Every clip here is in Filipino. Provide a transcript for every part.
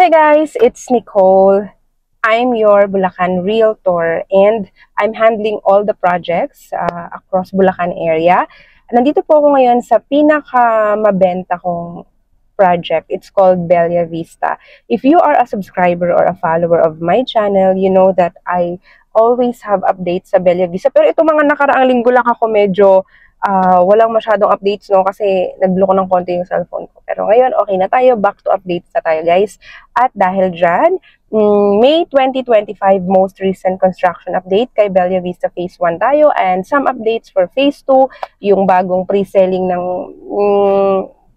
Hey guys, it's Nicole. I'm your Bulacan Realtor and I'm handling all the projects across Bulacan area. Nandito po ako ngayon sa pinaka-mabenta kong project. It's called Bella Vista. If you are a subscriber or a follower of my channel, you know that I always have updates sa Bella Vista. Pero ito mga nakaraang linggo lang ako medyo walang masyadong updates, no, kasi nag-block ng konti yung cellphone ko. Pero ngayon, okay na tayo. Back to updates na tayo, guys. At dahil dyan, May 2025 most recent construction update kay Bella Vista Phase 1 tayo and some updates for Phase 2, yung bagong pre-selling ng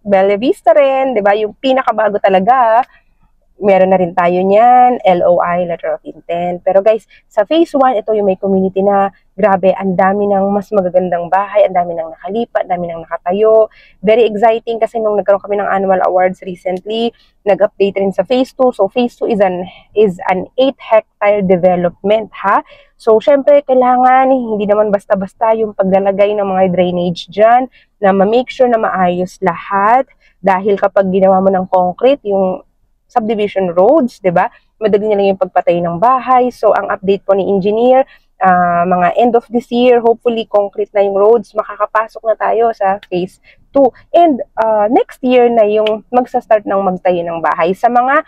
Bella Vista rin, 'di ba? Yung pinakabago talaga. Meron na rin tayo niyan, LOI, Letter of Intent. Pero guys, sa Phase 1, ito yung may community na, grabe, ang dami ng mas magagandang bahay, ang dami ng nakalipa, ang dami ng nakatayo. Very exciting kasi nung nagkaroon kami ng annual awards recently, nag-update rin sa Phase 2. So Phase 2 is an 8-hectare development, ha? So syempre, kailangan, hindi naman basta-basta yung paglalagay ng mga drainage dyan, na ma-make sure na maayos lahat. Dahil kapag ginawa mo ng concrete, yung subdivision roads, 'di ba? Madali na lang yung pagpatay ng bahay. So ang update po ni engineer, mga end of this year, hopefully concrete na yung roads, makakapasok na tayo sa Phase 2. And next year na yung magsa-start ng magtayo ng bahay sa mga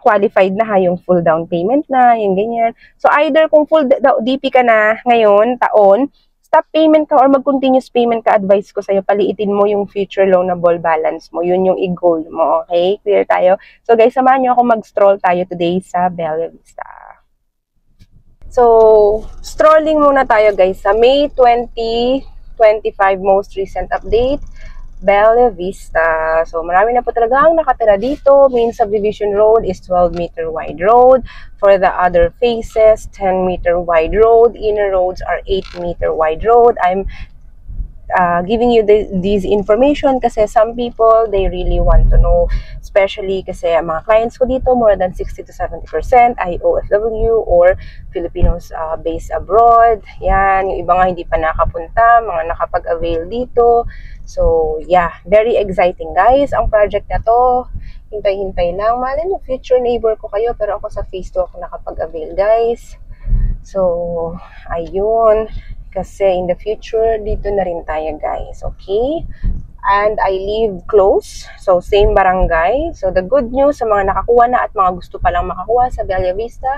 qualified na, yung full down payment na, yung ganyan. So either kung full DP ka na ngayon, taon, stop payment ka or mag-continuous payment ka, advice ko sa'yo, paliitin mo yung future loanable balance mo. Yun yung i-goal mo, okay? Clear tayo? So guys, samahan nyo ako mag-stroll tayo today sa Bella Vista. So, strolling muna tayo guys sa May 2025 most recent update, Bella Vista. So, marami na po talaga ang nakatira dito. Main subdivision road is 12-meter wide road. For the other phases, 10-meter wide road. Inner roads are 8-meter wide road. I'm giving you these information kasi some people, they really want to know. Especially kasi ang mga clients ko dito, more than 60 to 70% ay OFW or Filipinos based abroad. Yan, yung iba nga hindi pa nakapunta, mga nakapag-avail dito. So, yeah, very exciting guys. Ang project na to, hintay-hintay lang. Malay nyo, future neighbor ko kayo, pero ako sa Phase 2 ako nakapag-avail guys. So, ayun. Kasi in the future, dito na rin tayo guys, okay? And I live close, so same barangay. So the good news sa mga nakakuha na at mga gusto palang makakuha sa Bella Vista,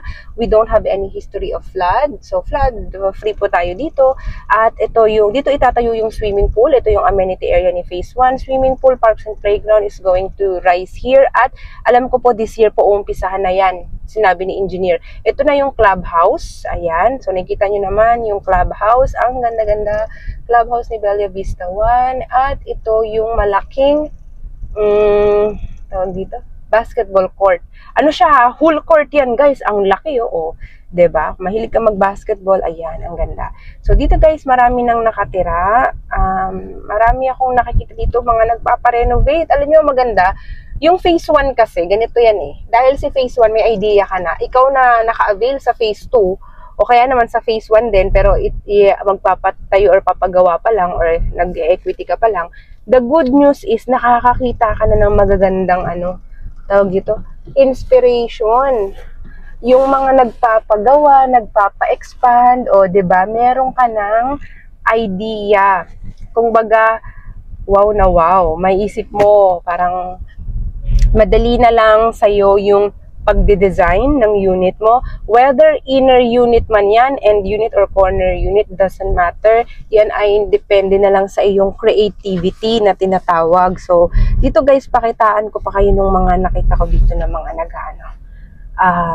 we don't have any history of flood. So flood free po tayo dito. At ito yung, dito itatayo yung swimming pool. Ito yung amenity area ni Phase 1. Swimming pool, parks and playground is going to rise here. At alam ko po this year po umpisahan na yan, sinabi ni engineer. Ito na yung clubhouse. Ayan. So nakita nyo naman yung clubhouse. Ang ganda-ganda clubhouse ni Bella Vista 1. At ito yung malaking tawag dito, basketball court. Ano siya, whole court yan guys. Ang laki, oo. 'Di ba? Mahilig ka mag-basketball, ayan, ang ganda. So dito guys, marami nang nakatira. Marami akong nakikita dito mga nagpapa-renovate. Alam niyo maganda. Yung Phase 1 kasi, ganito yan eh. Dahil si Phase 1 may idea ka na. Ikaw na naka-avail sa Phase 2 o kaya naman sa Phase 1 din pero magpapatayo or papagawa pa lang or nag-equity ka pa lang. The good news is nakakakita ka na ng magagandang tawag dito, inspiration. Yung mga nagpapagawa, nagpapa-expand, o 'di ba? Meron ka ng idea. Kung baga, wow na wow, may isip mo, parang madali na lang sa'yo yung pagde-design ng unit mo. Whether inner unit man yan, end unit or corner unit, doesn't matter. Yan ay depende na lang sa iyong creativity na tinatawag. So, dito guys, pakitaan ko pa kayo ng mga nakita ko dito na mga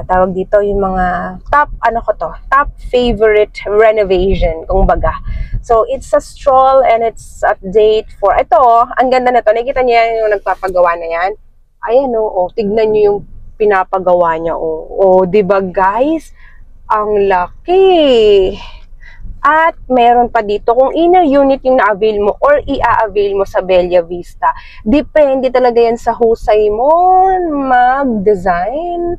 tawag dito yung mga top favorite renovation, kung baga. So, it's a stroll and it's update for, ito, ang ganda na to. Nakikita niyo yan yung nagpapagawa na yan? Ayan o, tignan niyo yung pinapagawa niya o. Diba guys? Ang laki. At meron pa dito, kung inner unit yung na-avail mo or i-avail mo sa Bella Vista, depende talaga yan sa husay mo mag-design.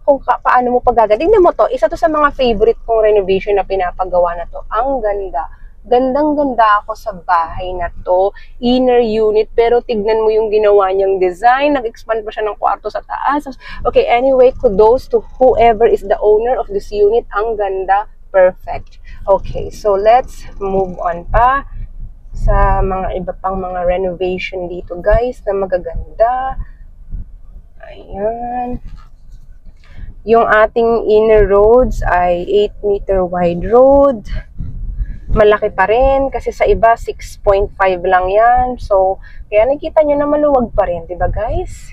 Kung paano mo paggagaling mo to, isa to sa mga favorite kong renovation na pinapagawa na to. Ang ganda. Gandang-ganda ako sa bahay na to. Inner unit, pero tignan mo yung ginawa niyang design. Nag-expand pa siya ng kwarto sa taas. Okay, anyway, kudos to whoever is the owner of this unit. Ang ganda. Perfect. Okay, so let's move on pa sa mga iba pang mga renovation dito, guys, na magaganda. Ayan. Yung ating inner roads ay 8-meter wide road. Malaki pa rin kasi sa iba 6.5 lang yan. So, kaya nakita nyo na maluwag pa rin, di ba guys?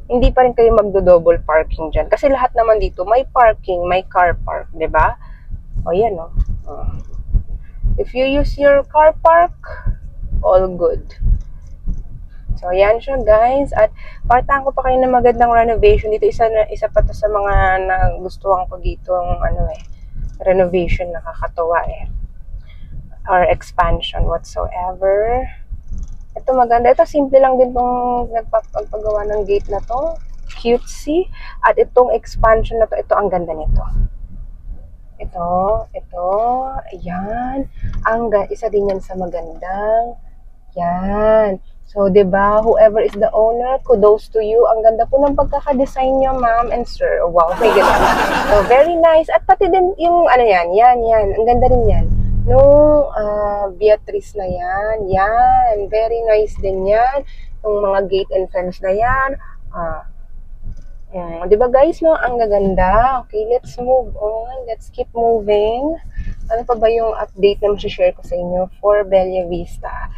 Hindi pa rin kayo magdo-double parking dyan. Kasi lahat naman dito may parking, may car park, di ba? O yan o. If you use your car park, all good. So, yan siya guys. At partaan ko pa kayo ng magandang renovation dito. Isa pa to sa mga nagustuhan ko dito renovation, nakakatawa or expansion whatsoever. Ito maganda. Ito simple lang din itong nagpapagawa ng gate na to. Cutesy. At itong expansion na to, ito ang ganda nito. Ito. Ayan. Isa din yan sa magandang. Yan. So, diba, whoever is the owner, kudos to you. Ang ganda po ng pagkakadesign nyo, ma'am and sir. Wow, may ganda. So, very nice. At pati din yung, yan. Ang ganda rin yan. No, Beatrice na yan. Yan. Very nice din yan. Yung mga gate and fence na yan. Diba guys, no? Ang gaganda. Okay, let's move on. Let's keep moving. Ano pa ba yung update na masishare ko sa inyo for Bella Vista?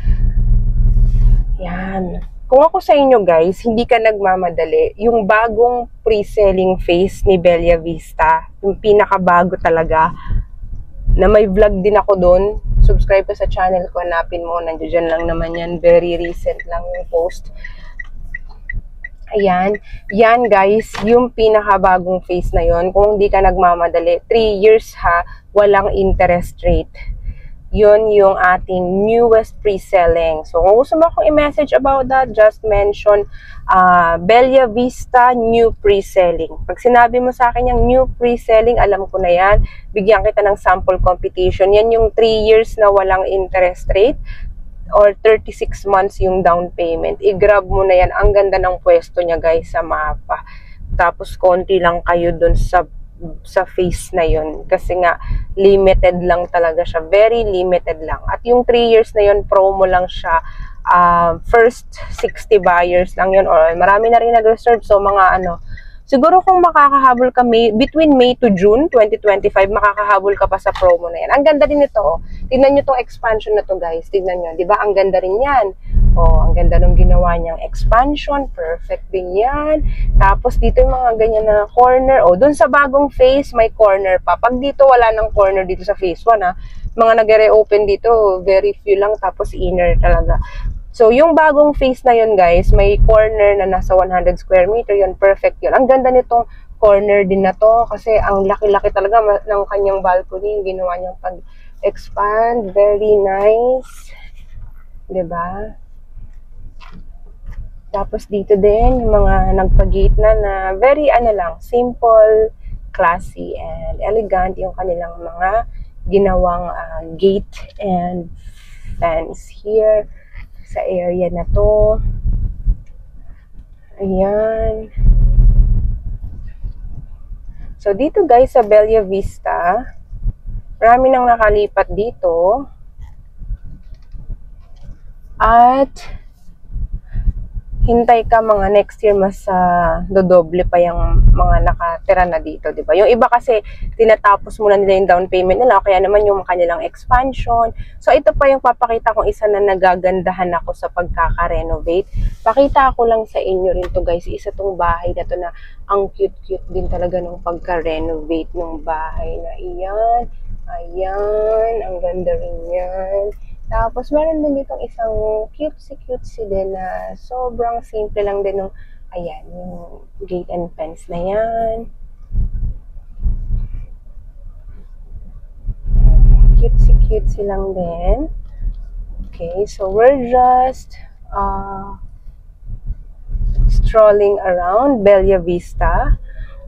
Yan. Kung ako sa inyo guys, hindi ka nagmamadali. Yung bagong pre-selling phase ni Bella Vista, yung pinakabago talaga, na may vlog din ako doon. Subscribe ka sa channel ko, hanapin mo. Nandiyan lang naman yan. Very recent lang yung post. Ayan. Yan guys, yung pinakabagong phase na yon. Kung hindi ka nagmamadali, 3 years ha, walang interest rate. Yun yung ating newest pre-selling. So, kung gusto mo akong i-message about that, just mention Bella Vista new pre-selling. Pag sinabi mo sa akin yung new pre-selling, alam ko na yan. Bigyan kita ng sample competition. Yan yung 3 years na walang interest rate or 36 months yung down payment. I-grab mo na yan. Ang ganda ng pwesto niya guys sa mapa. Tapos konti lang kayo dun sa phase na yun. Kasi nga, limited lang talaga siya. Very limited lang. At yung 3 years na yun, promo lang siya. First 60 buyers lang yun. Or marami na rin nag-reserve. So, siguro kung makakahabol ka between May to June 2025, makakahabol ka pa sa promo na yan. Ang ganda din ito. Tignan nyo tong expansion na to guys. Tignan nyo. Diba? Ang ganda rin yan. Ang ganda nung ginawa niyang expansion. Perfect din yan. Tapos dito yung mga ganyan na corner. Dun sa bagong phase, may corner pa. Pag dito, wala nang corner dito sa phase 1 ha. Mga nag-reopen dito, very few lang. Tapos inner talaga. So, yung bagong phase na yun, guys, may corner na nasa 100 square meter yun. Perfect yun. Ang ganda nitong corner din na to kasi ang laki-laki talaga ng kanyang balcony. Ginawa niyang pag-expand. Very nice. Diba? Tapos dito din, yung mga nagpag-gate na very simple, classy, and elegant yung kanilang mga ginawang gate and fence here sa area na to. Ayan. So, dito guys sa Bella Vista, marami nang nakalipat dito. At hintay ka mga next year mas dodoble pa yung mga nakatira na dito, di ba? Yung iba kasi tinatapos muna nila yung down payment nila, kaya naman yung kanilang expansion. So ito pa yung papakita kong isa na nagagandahan ako sa pagkaka-renovate. Pakita ko lang sa inyo rin to guys, isa tong bahay na to na ang cute-cute din talaga nung pagka-renovate ng bahay na iyan. Ayan, ang ganda rin yan. Tapos, meron din ditong isang cutesy din na sobrang simple lang din nung, ayan, yung gate and fence na yan. Cutesy lang din. Okay, so we're just strolling around Bella Vista.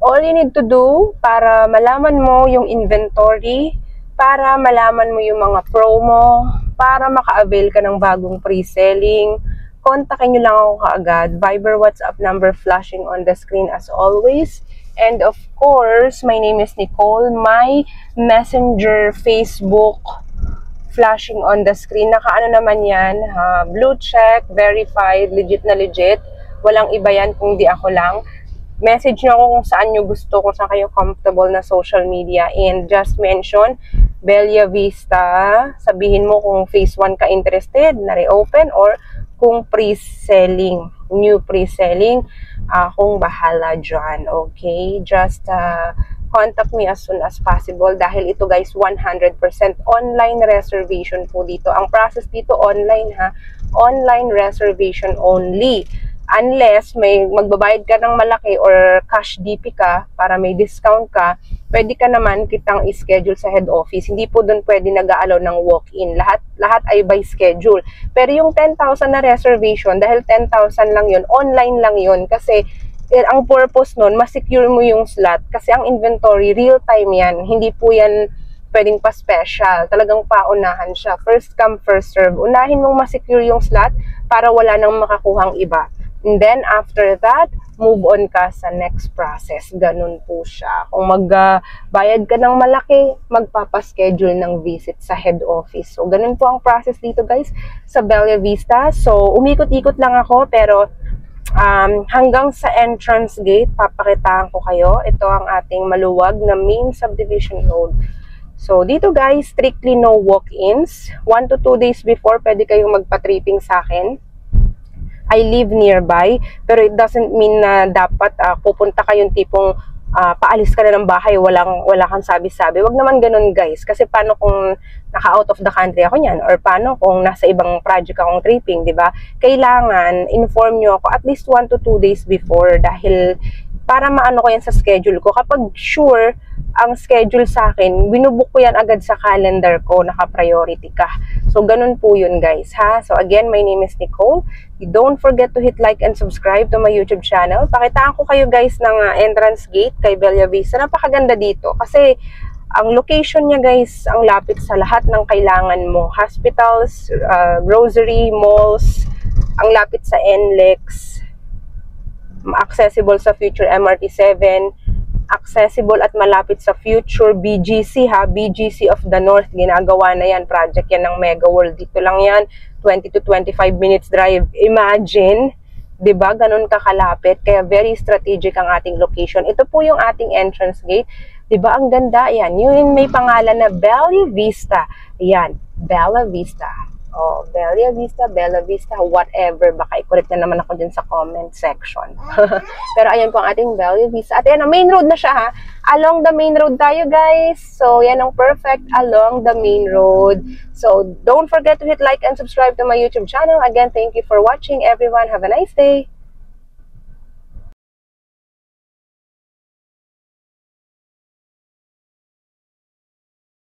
All you need to do para malaman mo yung inventory para malaman mo yung mga promo, para maka-avail ka ng bagong pre-selling. Kontakin nyo lang ako kaagad. Viber, WhatsApp number flashing on the screen as always. And of course, my name is Nicole. My Messenger, Facebook, flashing on the screen. Nakaano naman yan, blue check, verified, legit na legit. Walang iba yan kung di ako lang. Message nyo ako kung saan nyo gusto, kung saan kayo comfortable na social media. And just mention, Bella Vista. Sabihin mo kung phase 1 ka interested, na reopen, or kung pre-selling, new pre-selling, akong bahala dyan. Okay? Just contact me as soon as possible dahil ito guys 100% online reservation po dito. Ang process dito online ha, online reservation only. Unless may magbabayad ka ng malaki or cash DP ka para may discount ka, pwede ka naman kitang i-schedule sa head office. Hindi po doon pwede nag-aalaw ng walk-in. Lahat ay by schedule. Pero yung 10,000 na reservation, dahil 10,000 lang yun, online lang yun. Kasi ang purpose nun, ma-secure mo yung slot. Kasi ang inventory, real-time yan. Hindi po yan pwedeng pa-special. Talagang paunahan siya. First come, first serve. Unahin mong ma-secure yung slot para wala nang makakuhang iba. And then, after that, move on ka sa next process. Ganun po siya. Kung magbayad ka ng malaki, magpapaschedule ng visit sa head office. So, ganun po ang process dito, guys, sa Bella Vista. So, umikot-ikot lang ako, pero hanggang sa entrance gate, papakitaan ko kayo. Ito ang ating maluwag na main subdivision road. So, dito, guys, strictly no walk-ins. 1 to 2 days before, pwede kayong magpa-tripping sa akin. I live nearby, pero it doesn't mean na dapat pupunta kayong tipong paalis ka na ng bahay, wala kang sabi-sabi. Wag naman ganun, guys. Kasi paano kung naka-out of the country ako niyan? Or paano kung nasa ibang project akong tripping, di ba? Kailangan inform nyo ako at least 1 to 2 days before dahil para maano ko yan sa schedule ko. Kapag sure ang schedule sa akin, binubook ko yan agad sa calendar ko, naka-priority ka. So, ganun po yun, guys, ha? So, again, my name is Nicole. Don't forget to hit like and subscribe to my YouTube channel. Pakitaan ko kayo, guys, ng entrance gate kay Bella Vista. Napakaganda dito kasi ang location niya, guys, ang lapit sa lahat ng kailangan mo. Hospitals, grocery, malls, ang lapit sa NLEX, accessible sa future MRT7, accessible at malapit sa future BGC, ha, BGC of the North. Ginagawa na yan, project yan ng Mega World. Dito lang yan, 20 to 25 minutes drive. Imagine, 'di ba? Ganun kakalapit. Kaya very strategic ang ating location. Ito po yung ating entrance gate. 'Di ba? Ang ganda yan. Yun may pangalan na Bella Vista. Yan, Bella Vista. Oh, Bella Vista, whatever. Baka i-correct na naman ako dyan sa comment section. Pero ayan po ang ating Bella Vista. At ayan, main road na siya, ha. Along the main road tayo, guys. So, yan ang perfect along the main road. So, don't forget to hit like and subscribe to my YouTube channel. Again, thank you for watching, everyone. Have a nice day.